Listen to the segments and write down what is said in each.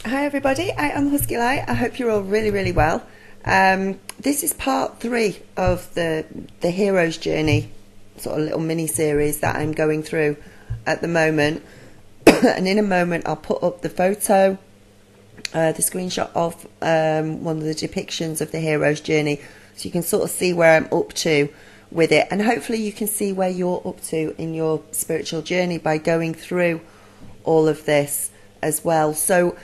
Hi everybody, I am Husky Light. I hope you're all really well. This is part 3 of the hero's journey, sort of little mini series that I'm going through at the moment. And in a moment I'll put up the photo, the screenshot of one of the depictions of the hero's journey, so you can sort of see where I'm up to with it, and hopefully you can see where you're up to in your spiritual journey by going through all of this as well. So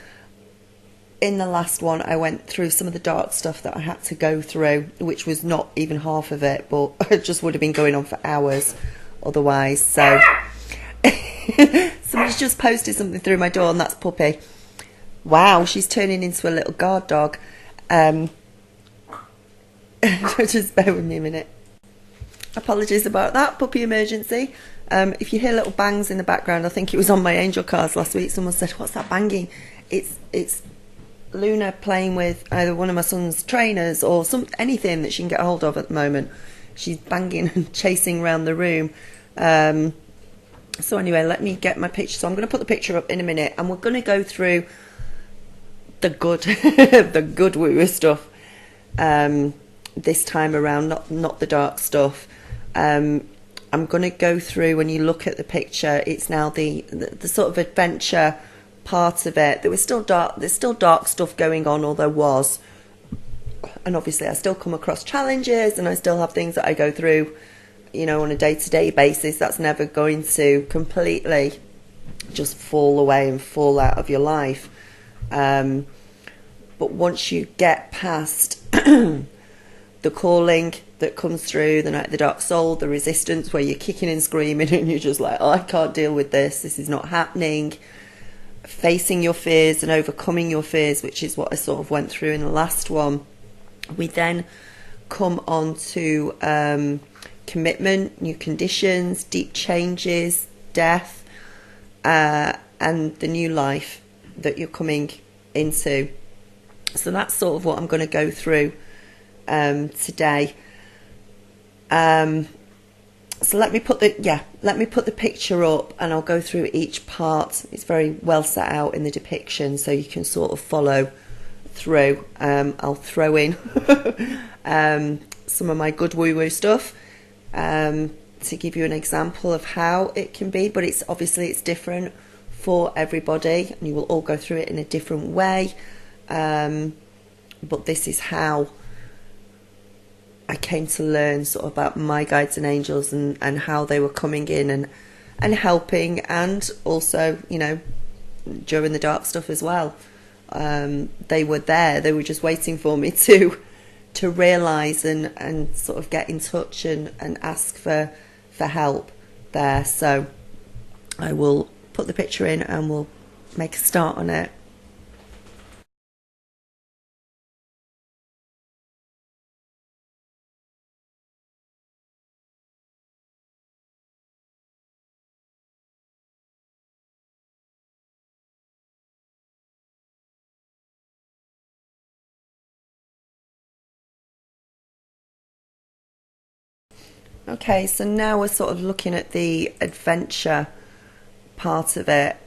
in the last one, I went through some of the dark stuff that I had to go through, which was not even half of it, but it just would have been going on for hours otherwise. So somebody's just posted something through my door, and that's Puppy. Wow, she's turning into a little guard dog. Just bear with me a minute. Apologies about that, puppy emergency. If you hear little bangs in the background, I think it was on my angel cards last week. Someone said, "What's that banging?" It's Luna playing with either one of my son's trainers or anything that she can get hold of at the moment. She's banging and chasing around the room. So anyway, let me get my picture. So I'm going to put the picture up in a minute, and we're going to go through the good, the good woo stuff this time around, not the dark stuff. I'm going to go through. When you look at the picture, it's now the sort of adventure part of it. There's still dark stuff going on, or there was, and obviously I still come across challenges, and I still have things that I go through, on a day-to-day basis. That's never going to completely just fall away and fall out of your life. But once you get past the calling that comes through, the night of the dark soul, the resistance where you're kicking and screaming and you're just like, oh, I can't deal with this is not happening, facing your fears and overcoming your fears, which is what I sort of went through in the last one. We then come on to commitment, new conditions, deep changes, death, and the new life that you're coming into. So that's sort of what I'm going to go through today. So let me put the picture up, and I'll go through each part. It's very well set out in the depiction, so you can sort of follow through. I'll throw in some of my good woo-woo stuff to give you an example of how it can be, but it's different for everybody, and you will all go through it in a different way. But this is how I came to learn sort of about my guides and angels, and how they were coming in and helping, and also, during the dark stuff as well. They were there. They were just waiting for me to realise and sort of get in touch and ask for help there. So I will put the picture in and we'll make a start on it. Okay, so now we're sort of looking at the adventure part of it.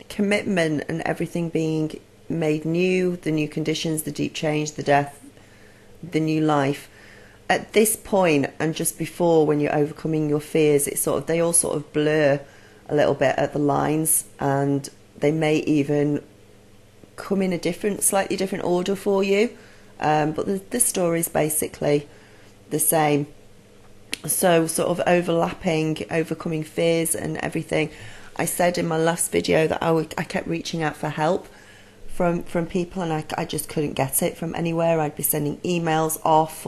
Commitment and everything being made new, the new conditions, the deep change, the death, the new life. At this point, and just before, when you're overcoming your fears, they all sort of blur a little bit at the lines, and they may even come in a slightly different order for you. But the story's basically the same. So sort of overcoming fears and everything. I said in my last video that I kept reaching out for help from people, and I just couldn't get it from anywhere. I'd be sending emails off,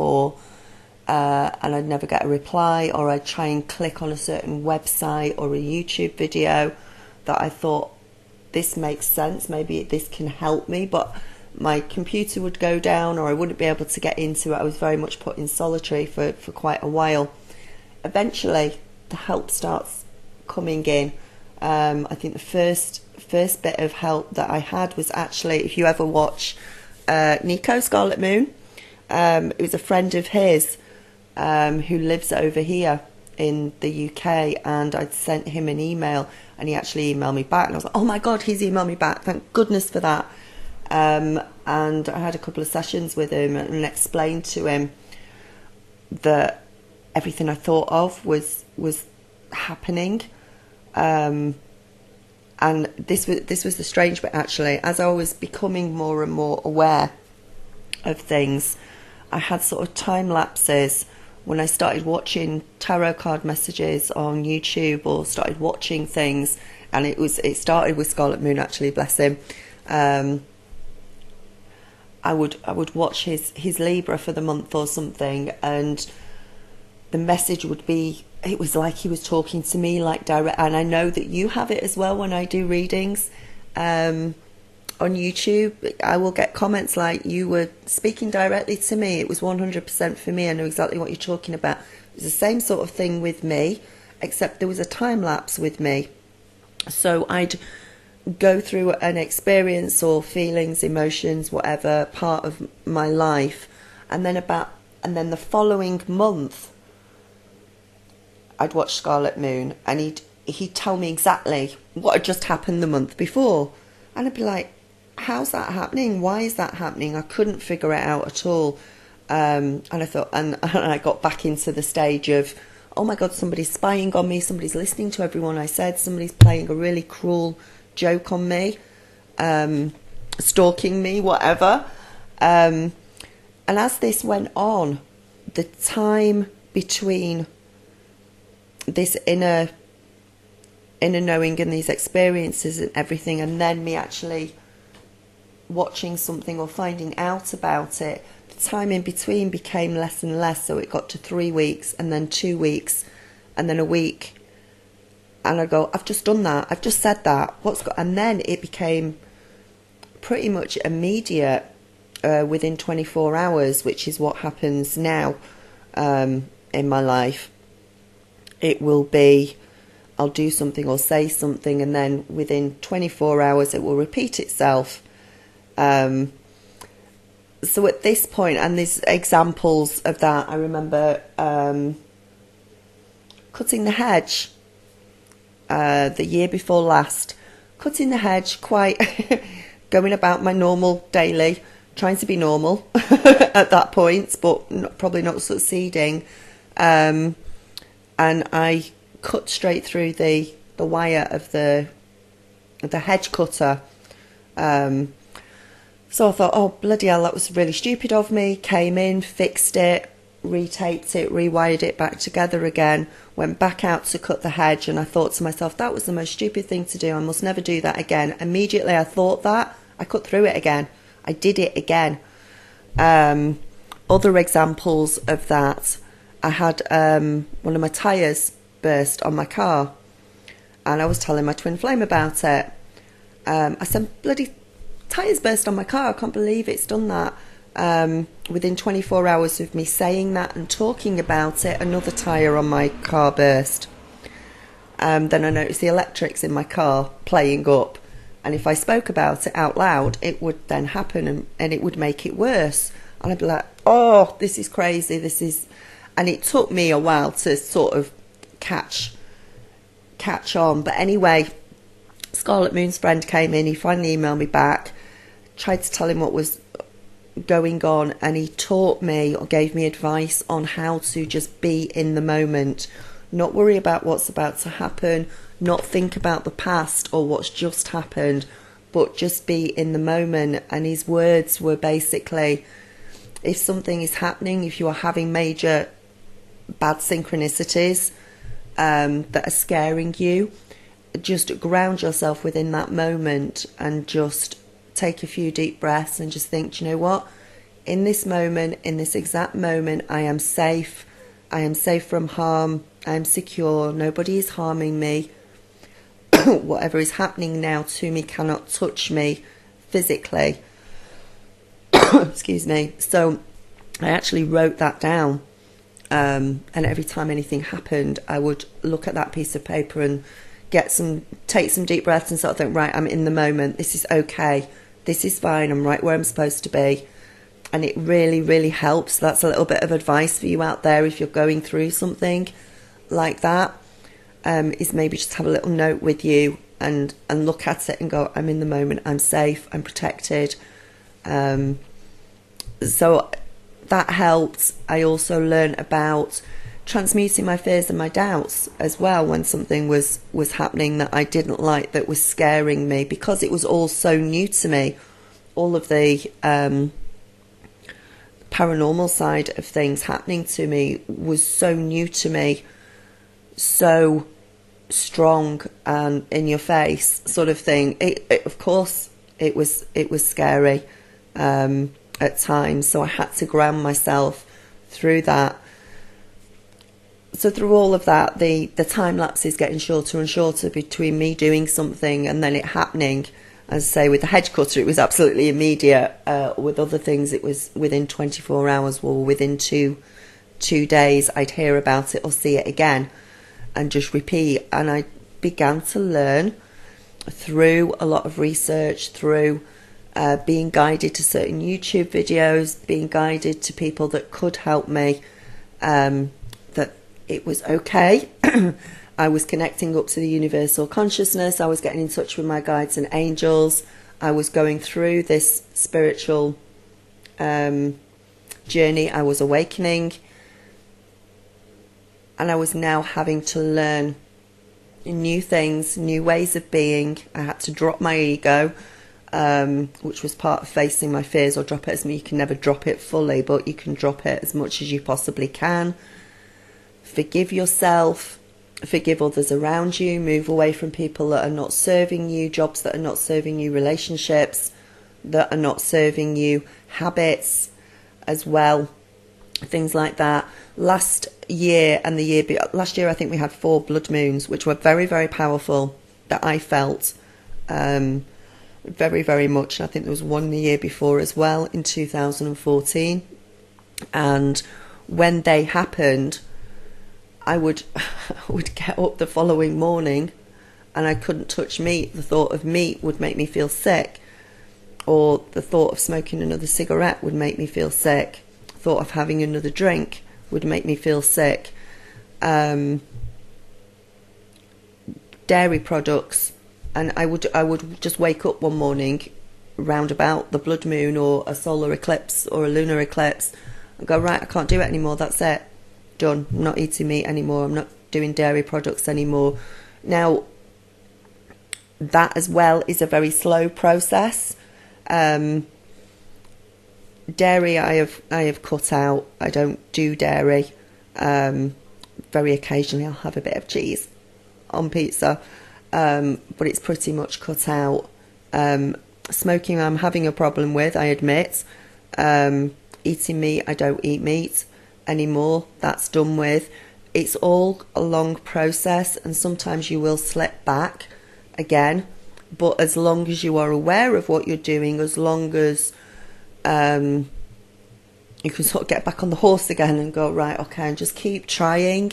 and I'd never get a reply, or I'd try and click on a certain website or a YouTube video that I thought, this makes sense, maybe this can help me, but my computer would go down, or I wouldn't be able to get into it. I was very much put in solitary for quite a while. Eventually the help starts coming in. I think the first bit of help that I had was actually, if you ever watch Nico Scarlet Moon, it was a friend of his who lives over here in the UK, and I'd sent him an email, and he actually emailed me back, and I was like, oh my God, he's emailed me back, thank goodness for that. And I had a couple of sessions with him and explained to him that everything I thought of was happening. And this was the strange bit, actually. As I was becoming more and more aware of things, I had sort of time lapses when I started watching tarot card messages on YouTube, or started watching things, and it started with Scarlet Moon, actually, bless him. I would watch his Libra for the month or something, and the message would be, it was like he was talking to me, like direct. And I know that you have it as well when I do readings on YouTube. I will get comments like, you were speaking directly to me. It was 100% for me. I know exactly what you're talking about. It was the same sort of thing with me, except there was a time lapse with me. So I'd go through an experience or feelings, emotions, whatever part of my life, and then the following month I'd watch Scarlet Moon, and he'd tell me exactly what had just happened the month before, and I'd be like, how's that happening? Why is that happening? I couldn't figure it out at all. And I thought, and I got back into the stage of, oh my God, somebody's spying on me, somebody's listening to everyone I said, somebody's playing a really cruel joke on me, stalking me, whatever. And as this went on, the time between this inner knowing and these experiences and everything, and then me actually watching something or finding out about it, the time in between became less and less. So it got to 3 weeks, and then 2 weeks, and then a week. And I go, I've just done that. I've just said that. And then it became pretty much immediate, within 24 hours, which is what happens now in my life. It will be, I'll do something or say something, and then within 24 hours it will repeat itself. So at this point, and there's examples of that, I remember cutting the hedge the year before last, cutting the hedge, quite going about my normal daily, trying to be normal at that point, but probably not succeeding. And I cut straight through the wire of the hedge cutter. So I thought, oh bloody hell, that was really stupid of me. Came in, fixed it, retaped it, rewired it back together again, went back out to cut the hedge, and I thought to myself, that was the most stupid thing to do. I must never do that again. Immediately I thought that, I cut through it again. I did it again. Other examples of that, I had one of my tyres burst on my car, and I was telling my twin flame about it. I said, bloody tyres burst on my car, I can't believe it's done that. Within 24 hours of me saying that and talking about it, another tyre on my car burst. Then I noticed the electrics in my car playing up, and if I spoke about it out loud, it would then happen, and it would make it worse. And I'd be like, oh, this is crazy, and it took me a while to sort of catch on. But anyway, Scarlet Moon's friend came in, he finally emailed me back, tried to tell him what was going on, and he taught me or gave me advice on how to just be in the moment, not worry about what's about to happen, not think about the past or what's just happened, but just be in the moment. And his words were basically, if something is happening, if you are having major bad synchronicities that are scaring you, just ground yourself within that moment and just take a few deep breaths and just think, do you know what? In this moment, in this exact moment, I am safe. I am safe from harm. I am secure. Nobody is harming me. Whatever is happening now to me cannot touch me physically. Excuse me. So I actually wrote that down. And every time anything happened, I would look at that piece of paper and take some deep breaths and sort of think, right, I'm in the moment. This is okay. This is fine. I'm right where I'm supposed to be. And it really, really helps. That's a little bit of advice for you out there if you're going through something. like that, is maybe just have a little note with you and look at it and go, I'm in the moment, I'm safe, I'm protected. So that helped. I also learned about transmuting my fears and my doubts as well when something was happening that I didn't like, that was scaring me, because it was all so new to me. All of the paranormal side of things happening to me was so new to me, so strong and in your face sort of thing. It of course it was scary at times, so I had to ground myself through that. So through all of that, the time lapse is getting shorter and shorter between me doing something and then it happening. As I say, with the hedge cutter, it was absolutely immediate. With other things, it was within 24 hours or within two days, I'd hear about it or see it again and just repeat. And I began to learn through a lot of research, through being guided to certain YouTube videos, being guided to people that could help me, that it was okay. I was connecting up to the universal consciousness. I was getting in touch with my guides and angels. I was going through this spiritual journey. I was awakening. And I was now having to learn new things, new ways of being. I had to drop my ego, which was part of facing my fears, or drop it as me. You can never drop it fully, but you can drop it as much as you possibly can. Forgive yourself, forgive others around you, move away from people that are not serving you, jobs that are not serving you, relationships that are not serving you, habits as well, things like that. Last year I think we had 4 blood moons, which were very, very powerful, that I felt very, very much. And I think there was one the year before as well, in 2014. And when they happened, I would get up the following morning and I couldn't touch meat. The thought of meat would make me feel sick, or the thought of smoking another cigarette would make me feel sick. The thought of having another drink would make me feel sick. Dairy products, and I would just wake up one morning round about the blood moon or a solar eclipse or a lunar eclipse and go, right, I can't do it anymore, that's it, done. I'm not eating meat anymore, I'm not doing dairy products anymore. Now, that as well is a very slow process. Dairy I have cut out. I don't do dairy. Very occasionally I'll have a bit of cheese on pizza, but it's pretty much cut out. Smoking I'm having a problem with, I admit. Eating meat, I don't eat meat anymore. That's done with. It's all a long process, and sometimes you will slip back again, but as long as you are aware of what you're doing, as long as you can sort of get back on the horse again and go, right, okay, and just keep trying.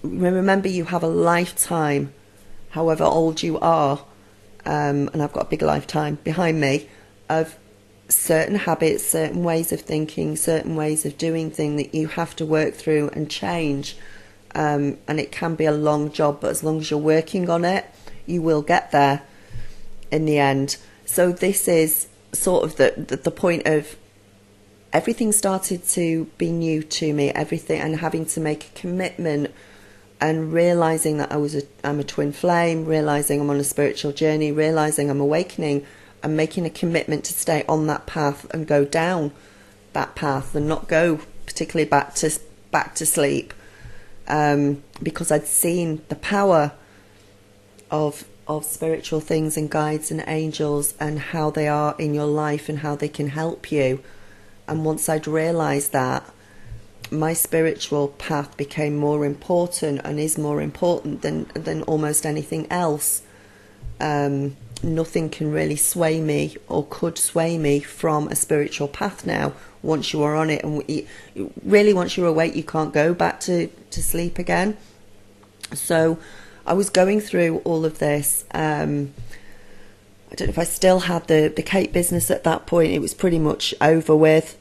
Remember, you have a lifetime, however old you are, and I've got a big lifetime behind me, of certain habits, certain ways of thinking, certain ways of doing things that you have to work through and change. And it can be a long job, but as long as you're working on it, you will get there in the end. So this is sort of the point of everything started to be new to me, everything, and having to make a commitment and realising that I'm a twin flame, realising I'm on a spiritual journey, realising I'm awakening, and making a commitment to stay on that path and go down that path and not go particularly back to sleep, because I'd seen the power of spiritual things and guides and angels and how they are in your life and how they can help you. And once I'd realised that, my spiritual path became more important and is more important than almost anything else. Nothing can really sway me or could sway me from a spiritual path now. Once you are on it, and really once you're awake, you can't go back to sleep again. So I was going through all of this. I don't know if I still had the cake business at that point. It was pretty much over with.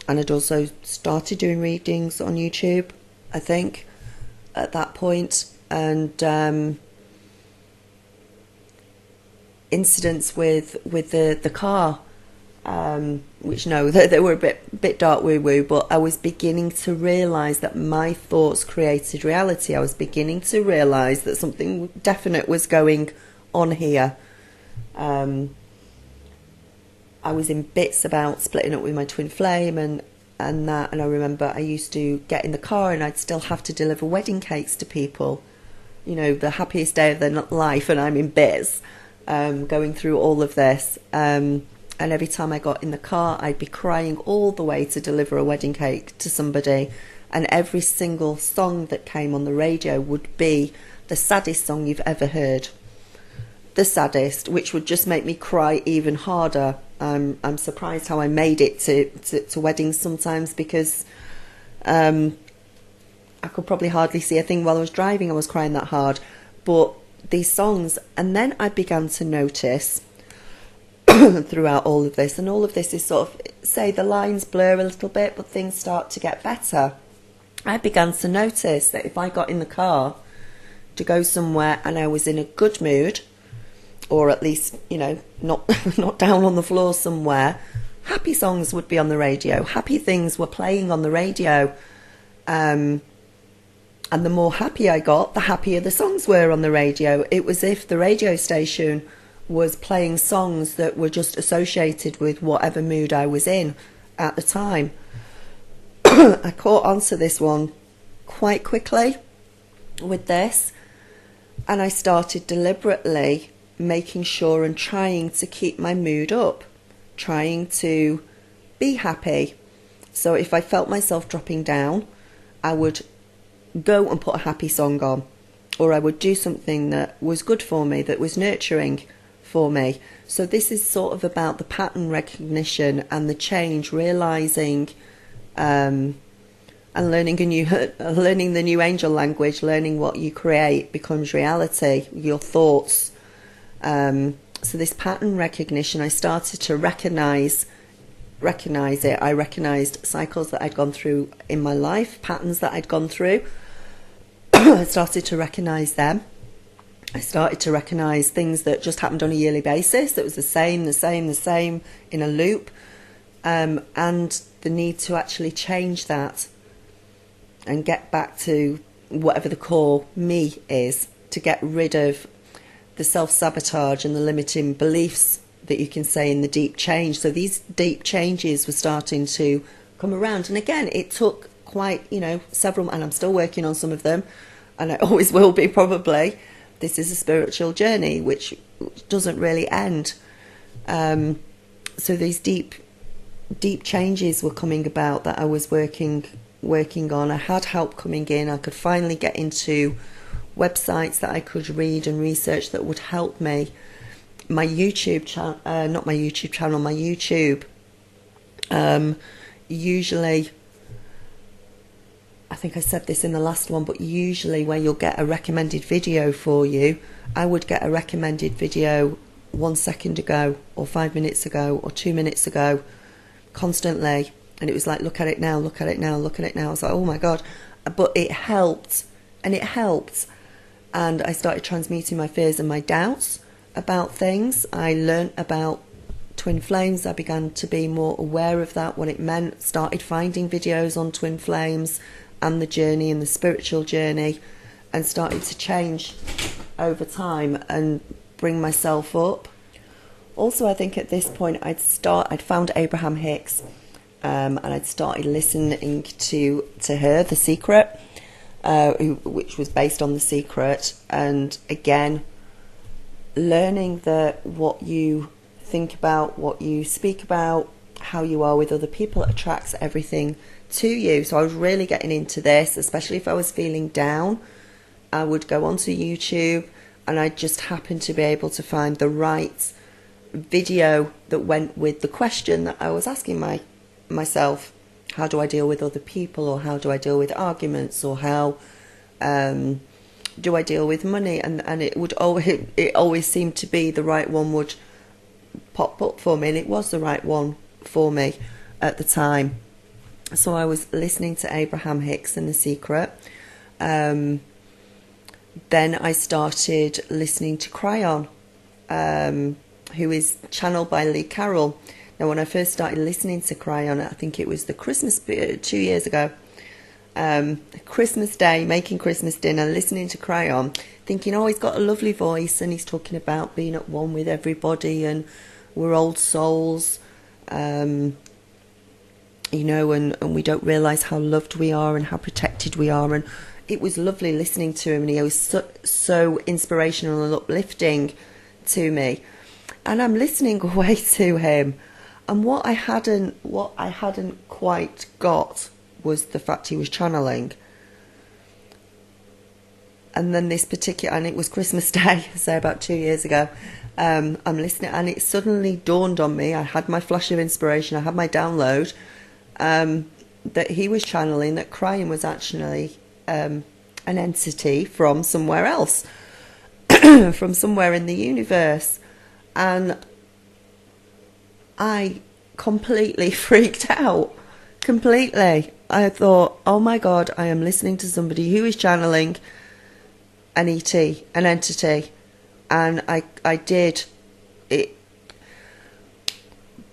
And I'd also started doing readings on YouTube, I think, at that point. And incidents with the car, which no, they were a bit dark woo-woo, but I was beginning to realise that my thoughts created reality. I was beginning to realise that something definite was going on here. I was in bits about splitting up with my twin flame and that, and I remember I used to get in the car and I'd still have to deliver wedding cakes to people, you know, the happiest day of their life, and I'm in bits, going through all of this, and every time I got in the car I'd be crying all the way to deliver a wedding cake to somebody, and every single song that came on the radio would be the saddest song you've ever heard, the saddest, which would just make me cry even harder. I'm surprised how I made it to weddings sometimes, because I could probably hardly see a thing while I was driving. I was crying that hard. But these songs, and then I began to notice throughout all of this, and all of this is sort of, say, the lines blur a little bit, but things start to get better. I began to notice that if I got in the car to go somewhere and I was in a good mood, or at least, you know, not down on the floor somewhere, happy songs would be on the radio. Happy things were playing on the radio. And the more happy I got, the happier the songs were on the radio. It was as if the radio station was playing songs that were just associated with whatever mood I was in at the time. I caught on to this one quite quickly with this, and I started deliberately making sure and trying to keep my mood up, trying to be happy. So if I felt myself dropping down, I would go and put a happy song on, or I would do something that was good for me, that was nurturing for me. So this is sort of about the pattern recognition and the change, realising and learning the new angel language, learning what you create becomes reality, your thoughts. So this pattern recognition, I started to recognise it. I recognised cycles that I'd gone through in my life, patterns that I'd gone through. I started to recognise them. I started to recognise things that just happened on a yearly basis, that was the same in a loop, and the need to actually change that and get back to whatever the core me is, to get rid of the self-sabotage and the limiting beliefs that you can say in the deep change. So these deep changes were starting to come around, and again it took quite, you know, several, and I'm still working on some of them, and I always will be probably. This is a spiritual journey which doesn't really end. So these deep changes were coming about that I was working on. I had help coming in. I could finally get into websites that I could read and research that would help me. My YouTube channel, not my YouTube channel, my YouTube, usually, I think I said this in the last one, but usually where you'll get a recommended video for you, I would get a recommended video 1 second ago, or 5 minutes ago, or 2 minutes ago, constantly. And it was like, look at it now, look at it now, look at it now. I was like, oh my God. But it helped, and it helped. And I started transmuting my fears and my doubts about things. I learnt about twin flames. I began to be more aware of that, what it meant. Started finding videos on twin flames and the journey and the spiritual journey, and started to change over time and bring myself up. Also, I think at this point I'd found Abraham Hicks, and I'd started listening to her, The Secret, which was based on The Secret, and again, learning that what you think about, what you speak about, how you are with other people attracts everything to you. So I was really getting into this, especially if I was feeling down. I would go onto YouTube and I just happened to be able to find the right video that went with the question that I was asking myself. How do I deal with other people, or how do I deal with arguments, or how do I deal with money? And it always seemed to be the right one would pop up for me, and it was the right one for me at the time. So I was listening to Abraham Hicks and The Secret. Then I started listening to Cryon, who is channeled by Lee Carroll. Now, when I first started listening to Cryon, I think it was the Christmas 2 years ago, Christmas Day, making Christmas dinner, listening to Cryon, thinking, oh, he's got a lovely voice and he's talking about being at one with everybody and we're old souls, you know, and we don't realise how loved we are and how protected we are. And it was lovely listening to him, and he was so inspirational and uplifting to me. And I'm listening away to him, and what I hadn't quite got was the fact he was channeling. And then this particular, and it was Christmas Day, so about 2 years ago, I'm listening, and it suddenly dawned on me. I had my flash of inspiration, I had my download, that he was channeling that Cryon was actually an entity from somewhere else, from somewhere in the universe. And I completely freaked out. Completely. I thought, oh my God, I am listening to somebody who is channeling an ET, an entity. And I did it.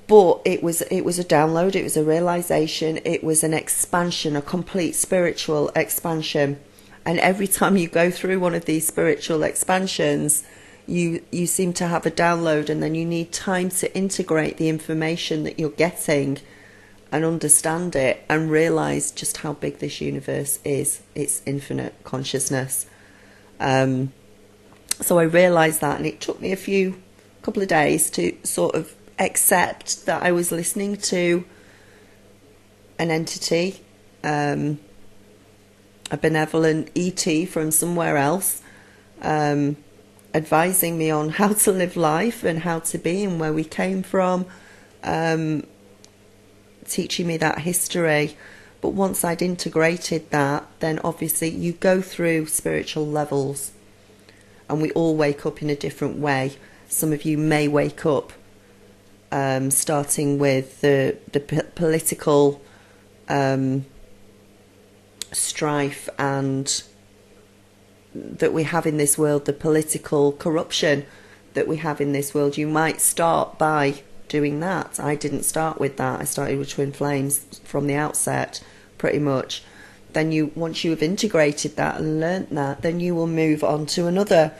But it was a download, it was a realization, it was an expansion, a complete spiritual expansion. And every time you go through one of these spiritual expansions, you seem to have a download, and then you need time to integrate the information that you're getting and understand it and realize just how big this universe is. It's infinite consciousness. So I realized that, and it took me a couple of days to sort of accept that I was listening to an entity, a benevolent ET from somewhere else, advising me on how to live life and how to be and where we came from, teaching me that history. But once I'd integrated that, then obviously you go through spiritual levels, and we all wake up in a different way. Some of you may wake up starting with the political strife and that we have in this world, the political corruption that we have in this world. You might start by doing that. I didn't start with that. I started with twin flames from the outset, pretty much. Then once you have integrated that and learnt that, then you will move on to another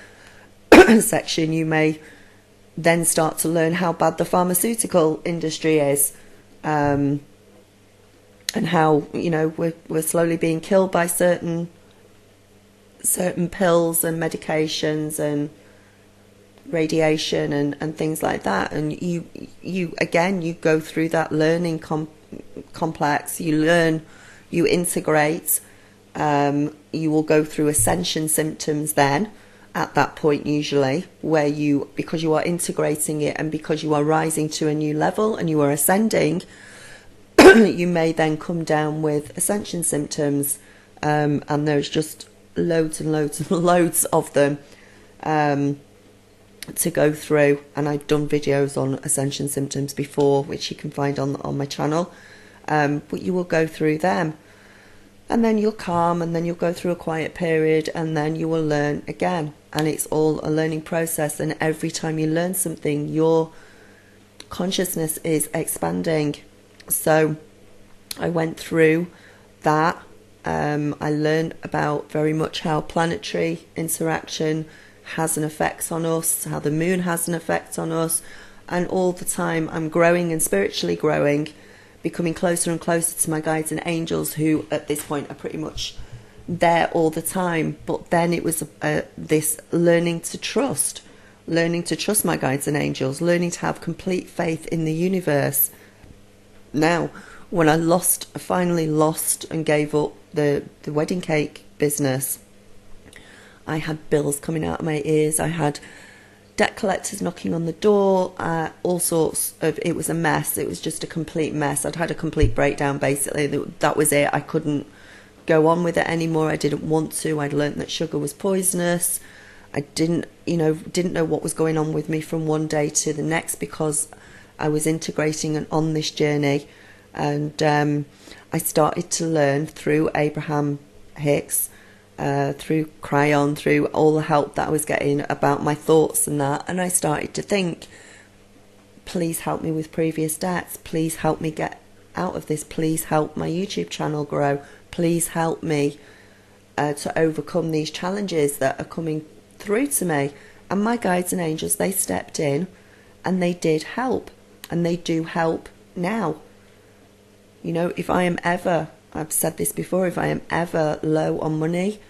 section. You may then start to learn how bad the pharmaceutical industry is, and how, you know, we're slowly being killed by certain pills and medications and radiation and things like that. And you again, you go through that learning complex. You learn, you integrate. You will go through ascension symptoms then. At that point, usually, where because you are integrating it and because you are rising to a new level and you are ascending, you may then come down with ascension symptoms, and there's just loads and loads and loads of them to go through. And I've done videos on ascension symptoms before, which you can find on my channel, but you will go through them. And then you'll calm, and then you'll go through a quiet period, and then you will learn again. And it's all a learning process. And every time you learn something, your consciousness is expanding. So I went through that. I learned about very much how planetary interaction has an effect on us, how the moon has an effect on us. And all the time I'm growing and spiritually growing, becoming closer and closer to my guides and angels, who at this point are pretty much there all the time. But then it was this learning to trust my guides and angels, learning to have complete faith in the universe. Now, when I finally lost and gave up the wedding cake business, I had bills coming out of my ears. I had debt collectors knocking on the door, all sorts of, it was a mess. It was just a complete mess. I'd had a complete breakdown, basically. That was it. I couldn't go on with it anymore. I didn't want to. I'd learnt that sugar was poisonous. I didn't know what was going on with me from one day to the next, because I was integrating and on this journey, And I started to learn through Abraham Hicks, through Cryon, through all the help that I was getting about my thoughts and that. And I started to think, please help me with previous debts. Please help me get out of this. Please help my YouTube channel grow. Please help me to overcome these challenges that are coming through to me. And my guides and angels, they stepped in and they did help. And they do help now. You know, if I am ever, I've said this before, if I am ever low on money,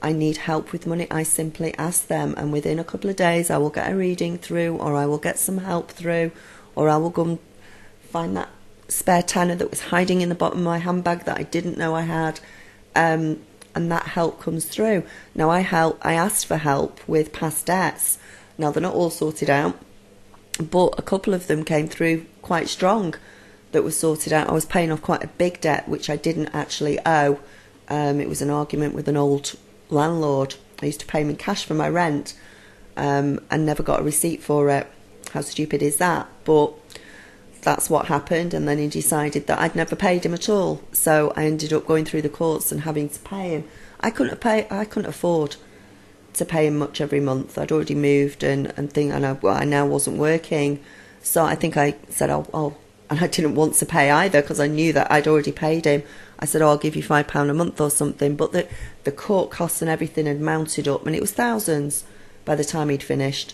I need help with money, I simply ask them, and within a couple of days I will get a reading through, or I will get some help through, or I will go and find that spare tenner that was hiding in the bottom of my handbag that I didn't know I had, and that help comes through. Now I asked for help with past debts. Now they're not all sorted out, but a couple of them came through quite strong that was sorted out. I was paying off quite a big debt which I didn't actually owe. It was an argument with an old landlord. I used to pay him in cash for my rent, and never got a receipt for it. How stupid is that? But that's what happened, and then he decided that I'd never paid him at all. So I ended up going through the courts and having to pay him. I couldn't afford to pay him much every month. I'd already moved and I now wasn't working. So I think I said, oh, and I didn't want to pay either because I knew that I'd already paid him. I said, I'll give you £5 a month or something. But the court costs and everything had mounted up, and it was thousands by the time he'd finished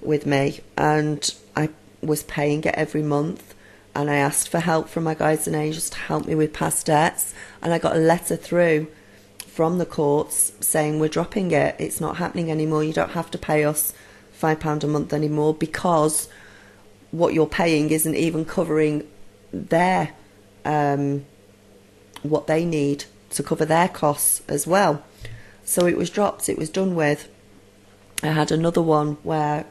with me. And I was paying it every month, and I asked for help from my guides and angels to help me with past debts. And I got a letter through from the courts saying, we're dropping it. It's not happening anymore. You don't have to pay us £5 a month anymore, because what you're paying isn't even covering their what they need to cover their costs as well. So it was dropped, it was done with. I had another one where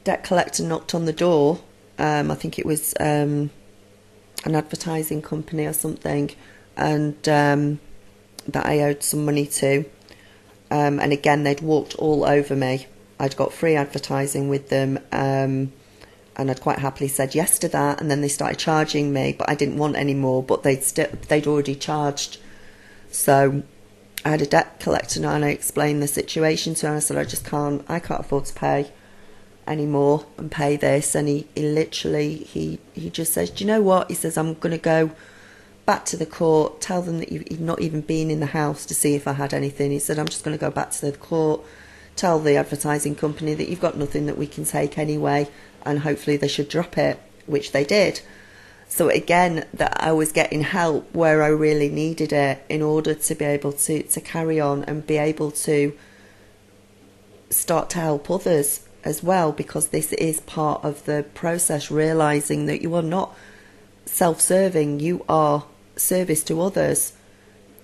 debt collector knocked on the door. I think it was an advertising company or something, and that I owed some money to. And again, they'd walked all over me. I'd got free advertising with them, and I'd quite happily said yes to that. And then they started charging me, but I didn't want any more. But they'd already charged. So I had a debt collector now, and I explained the situation to him. I said, I can't afford to pay anymore and pay this. And he literally he just says, do you know what? He says, I'm going to go back to the court, tell them that you've not even been in the house to see if I had anything. He said, I'm just going to go back to the court, tell the advertising company that you've got nothing that we can take anyway, and hopefully they should drop it, which they did. So again, that I was getting help where I really needed it in order to be able to carry on and be able to start to help others as well, because this is part of the process, realising that you are not self-serving, you are service to others,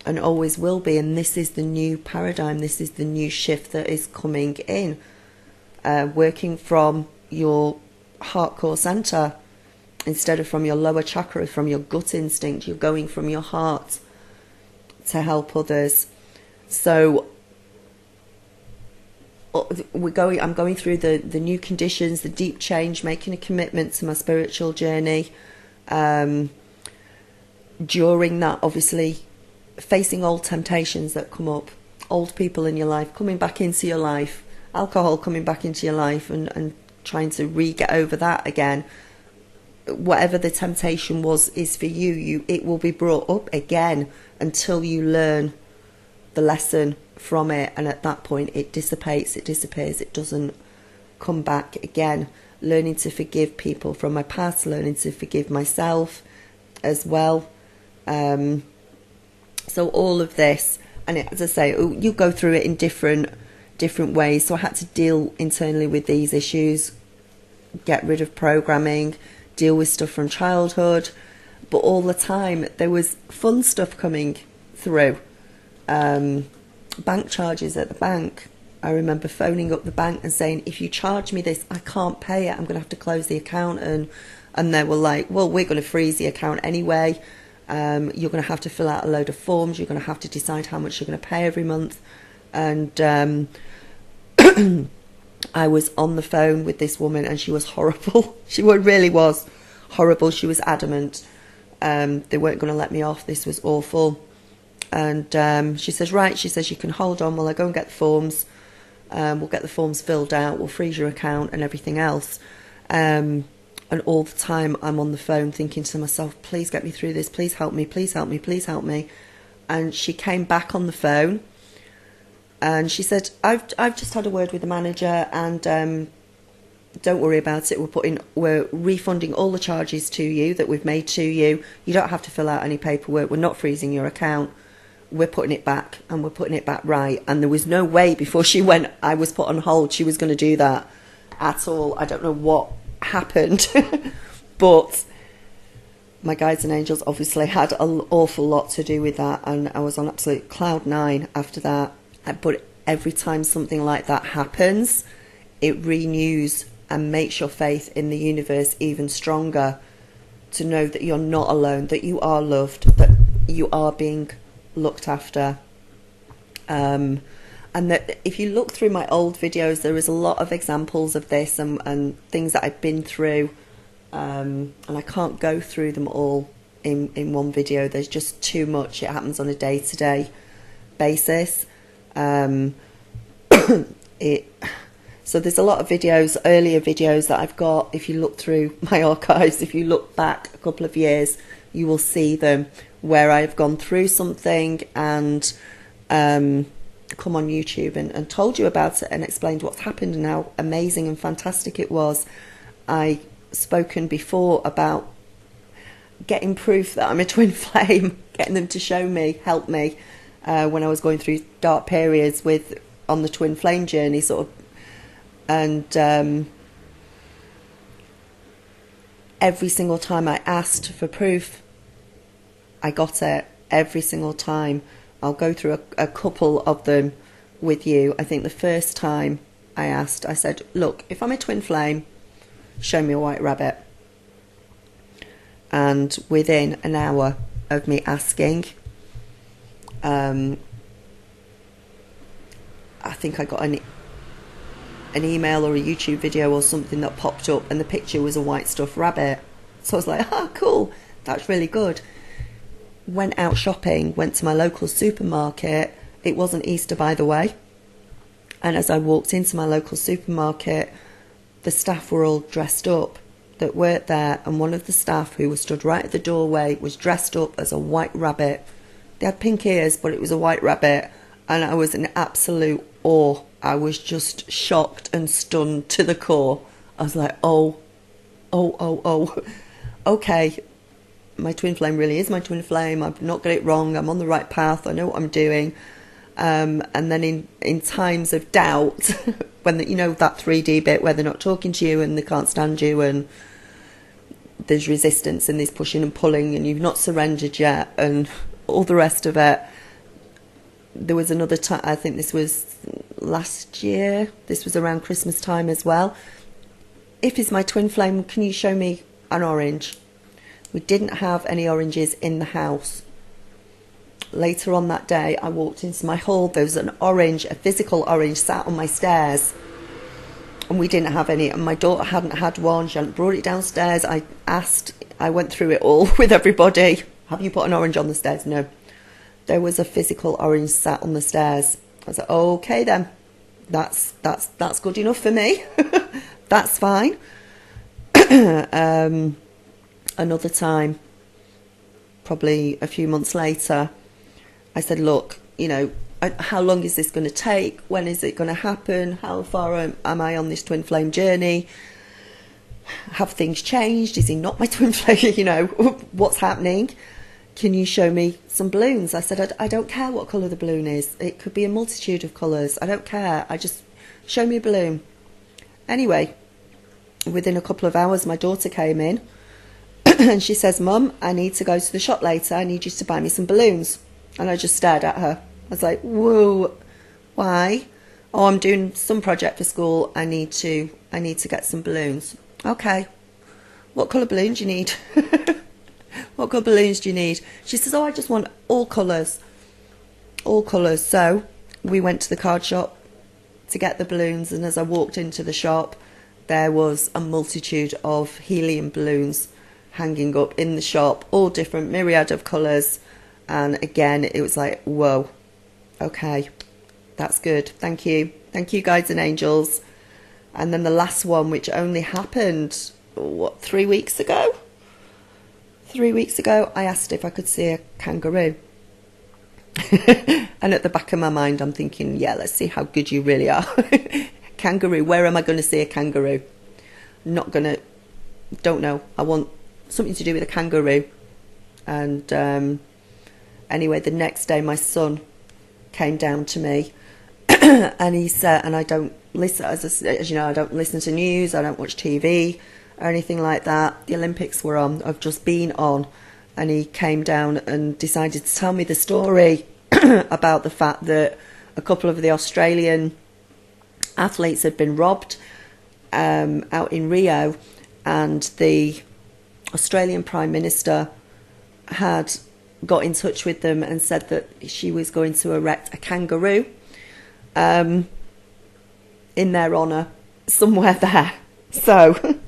and always will be. And this is the new paradigm, this is the new shift that is coming in, working from your heart core center instead of from your lower chakra, from your gut instinct. You're going from your heart to help others. So I'm going through the new conditions, the deep change, making a commitment to my spiritual journey. During that, obviously, facing old temptations that come up, old people in your life coming back into your life, alcohol coming back into your life, and trying to get over that again. Whatever the temptation is for you, it will be brought up again until you learn the lesson from it, and at that point it dissipates, it disappears, it doesn't come back again. Learning to forgive people from my past, learning to forgive myself as well. So all of this, and as I say, you go through it in different ways. So I had to deal internally with these issues, get rid of programming, deal with stuff from childhood, but all the time there was fun stuff coming through. Bank charges at the bank. I remember phoning up the bank and saying, if you charge me this, I can't pay it, I'm going to have to close the account. And they were like, well, we're going to freeze the account anyway. You're going to have to fill out a load of forms. You're going to have to decide how much you're going to pay every month. And I was on the phone with this woman, and she was horrible. She really was horrible. She was adamant. They weren't going to let me off. This was awful. And she says, right, she says, you can hold on while I go and get the forms. We'll get the forms filled out. We'll freeze your account and everything else. And all the time I'm on the phone thinking to myself, please get me through this. Please help me. Please help me. Please help me. And she came back on the phone and she said, I've just had a word with the manager and don't worry about it. We're refunding all the charges to you that we've made to you. You don't have to fill out any paperwork. We're not freezing your account. We're putting it back and we're putting it back right. And there was no way before she went, I was put on hold, she was going to do that at all. I don't know what happened, but my guides and angels obviously had an awful lot to do with that, and I was on absolute cloud nine after that. But every time something like that happens, it renews and makes your faith in the universe even stronger, to know that you're not alone, that you are loved, that you are being looked after. And that if you look through my old videos, there is a lot of examples of this and things that I've been through, and I can't go through them all in one video. There's just too much. It happens on a day-to-day basis. So there's a lot of videos, earlier videos that I've got. If you look through my archives, if you look back a couple of years, you will see them where I've gone through something and come on YouTube and told you about it and explained what's happened and how amazing and fantastic it was. I spoken before about getting proof that I'm a twin flame, getting them to show me, help me, when I was going through dark periods on the twin flame journey, sort of. And every single time I asked for proof, I got it. Every single time. I'll go through a couple of them with you. I think the first time I asked, I said, look, if I'm a twin flame, show me a white rabbit. And within an hour of me asking, I think I got an email or a YouTube video or something that popped up, and the picture was a white stuffed rabbit. So I was like, oh, cool, that's really good. Went out shopping, went to my local supermarket. It wasn't Easter, by the way. And as I walked into my local supermarket, the staff were all dressed up that worked there, and one of the staff who was stood right at the doorway was dressed up as a white rabbit. They had pink ears, but it was a white rabbit, and I was in absolute awe. I was just shocked and stunned to the core. I was like, oh, okay, my twin flame really is my twin flame. I've not got it wrong. I'm on the right path. I know what I'm doing. And then in times of doubt, when that 3D bit where they're not talking to you and they can't stand you and there's resistance and there's pushing and pulling and you've not surrendered yet and all the rest of it. There was another time, I think this was last year, this was around Christmas time as well. If it's my twin flame, can you show me an orange? We didn't have any oranges in the house. Later on that day, I walked into my hall. There was an orange, a physical orange, sat on my stairs. And we didn't have any. And my daughter hadn't had one. She hadn't brought it downstairs. I went through it all with everybody. Have you put an orange on the stairs? No. There was a physical orange sat on the stairs. I was like, okay then. That's good enough for me. That's fine. Another time, probably a few months later, I said, look, how long is this going to take? When is it going to happen? How far am I on this twin flame journey? Have things changed? Is he not my twin flame? What's happening? Can you show me some balloons? I said, I don't care what colour the balloon is. It could be a multitude of colours. I don't care. I just show me a balloon. Anyway, within a couple of hours, my daughter came in and she says, Mum, I need to go to the shop later. I need you to buy me some balloons. And I just stared at her. I was like, whoa, why? Oh, I'm doing some project for school. I need to get some balloons. Okay. What colour balloons do you need? What colour balloons do you need? She says, oh, I just want all colours. All colours. So we went to the card shop to get the balloons. And as I walked into the shop, there was a multitude of helium balloons hanging up in the shop, all different myriad of colours. And again, it was like, whoa, okay, that's good. Thank you guides and angels. And then the last one, which only happened 3 weeks ago, I asked if I could see a kangaroo. And at the back of my mind, I'm thinking, yeah, let's see how good you really are. Kangaroo, where am I going to see a kangaroo? Don't know. I want something to do with a kangaroo. And anyway, the next day my son came down to me and he said, and I don't listen, as you know, I don't listen to news, I don't watch TV or anything like that. The Olympics were on, I've just been on, and he came down and decided to tell me the story about the fact that a couple of the Australian athletes had been robbed out in Rio, and the Australian Prime Minister had got in touch with them and said that she was going to erect a kangaroo in their honour somewhere there. So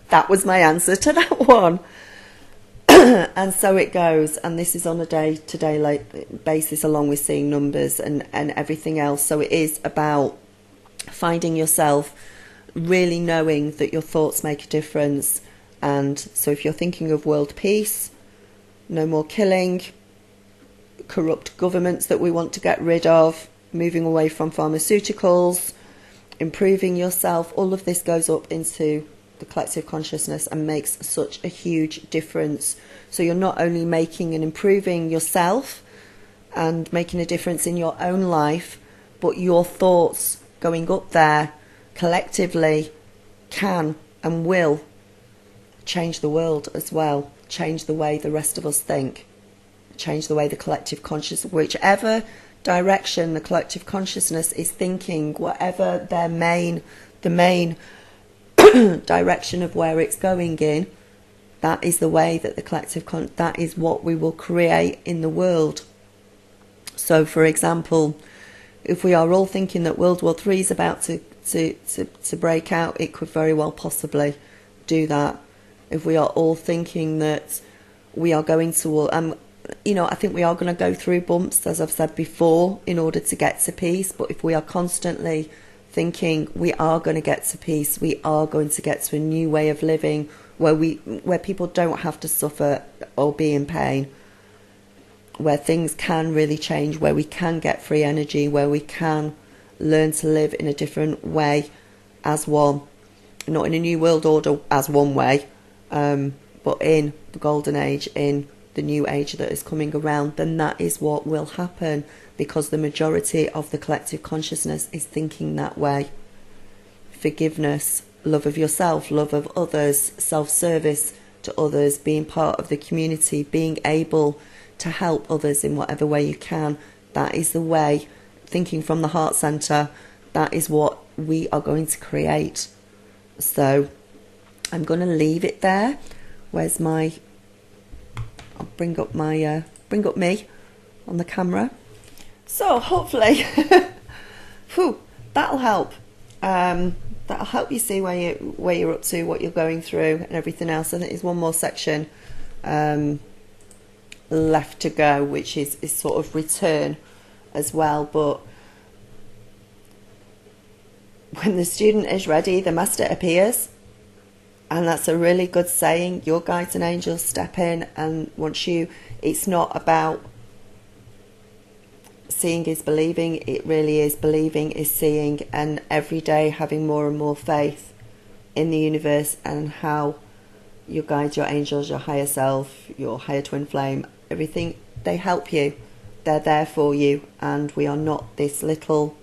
that was my answer to that one. And so it goes, and this is on a day-to-day basis, along with seeing numbers and everything else. So it is about finding yourself, really knowing that your thoughts make a difference. And so if you're thinking of world peace, no more killing, corrupt governments that we want to get rid of, moving away from pharmaceuticals, improving yourself, all of this goes up into the collective consciousness and makes such a huge difference. So you're not only making and improving yourself and making a difference in your own life, but your thoughts going up there collectively can and will change the world as well, change the way the rest of us think, change the way the collective consciousness, whichever direction the collective consciousness is thinking, whatever the main direction of where it's going in, that is the way that the collective that is what we will create in the world. So for example, if we are all thinking that World War III is about to break out, it could very well possibly do that. If we are all thinking that we are going to, I think we are going to go through bumps, as I've said before, in order to get to peace. But if we are constantly thinking we are going to get to peace, we are going to get to a new way of living where people don't have to suffer or be in pain, where things can really change, where we can get free energy, where we can learn to live in a different way as one, not in a new world order as one way, but in the golden age, in the new age that is coming around, then that is what will happen, because the majority of the collective consciousness is thinking that way. Forgiveness, love of yourself, love of others, self-service to others, being part of the community, being able to help others in whatever way you can. That is the way, thinking from the heart centre, that is what we are going to create. So I'm going to leave it there. Where's my, I'll bring up me on the camera. So hopefully, that'll help. That'll help you see where you're up to, what you're going through, and everything else. I think there's one more section left to go, which is sort of return as well. But when the student is ready, the master appears. And that's a really good saying. Your guides and angels step in, and once it's not about seeing is believing, it really is believing is seeing, and every day having more and more faith in the universe and how your guides, your angels, your higher self, your higher twin flame, everything, they help you. They're there for you, and we are not this little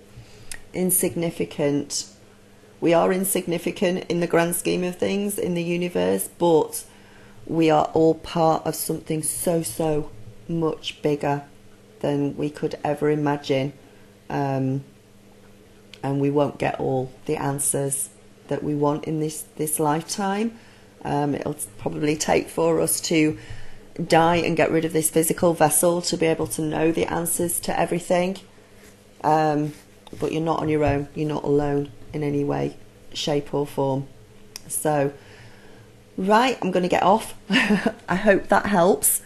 insignificant. We are insignificant in the grand scheme of things in the universe, but we are all part of something so much bigger than we could ever imagine, and we won't get all the answers that we want in this lifetime. It'll probably take for us to die and get rid of this physical vessel to be able to know the answers to everything, but you're not on your own. You're not alone in any way, shape or form. So Right, I'm going to get off. I hope that helps,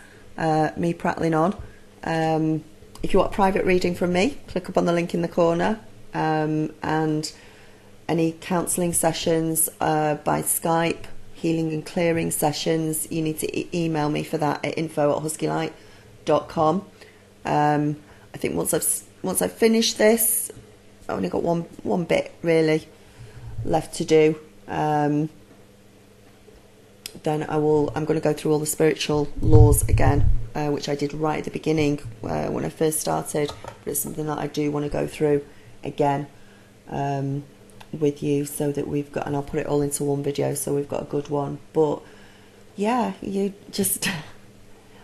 me prattling on. If you want a private reading from me, click up on the link in the corner. And any counselling sessions by Skype, healing and clearing sessions, you need to email me for that at info@huskylight.com. I think once I've finished this, I've only got one bit really left to do. Then I'm going to go through all the spiritual laws again, which I did right at the beginning when I first started, but it's something that I do want to go through again with you, so that we've got, and I'll put it all into one video so we've got a good one. But yeah, you just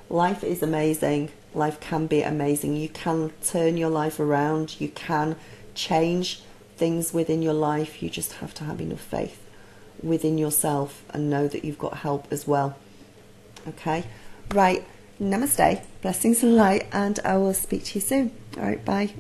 life is amazing. Life can be amazing. You can turn your life around. You can change things within your life. You just have to have enough faith within yourself and know that you've got help as well. Okay, right, namaste, blessings and light, and I will speak to you soon. All right, bye.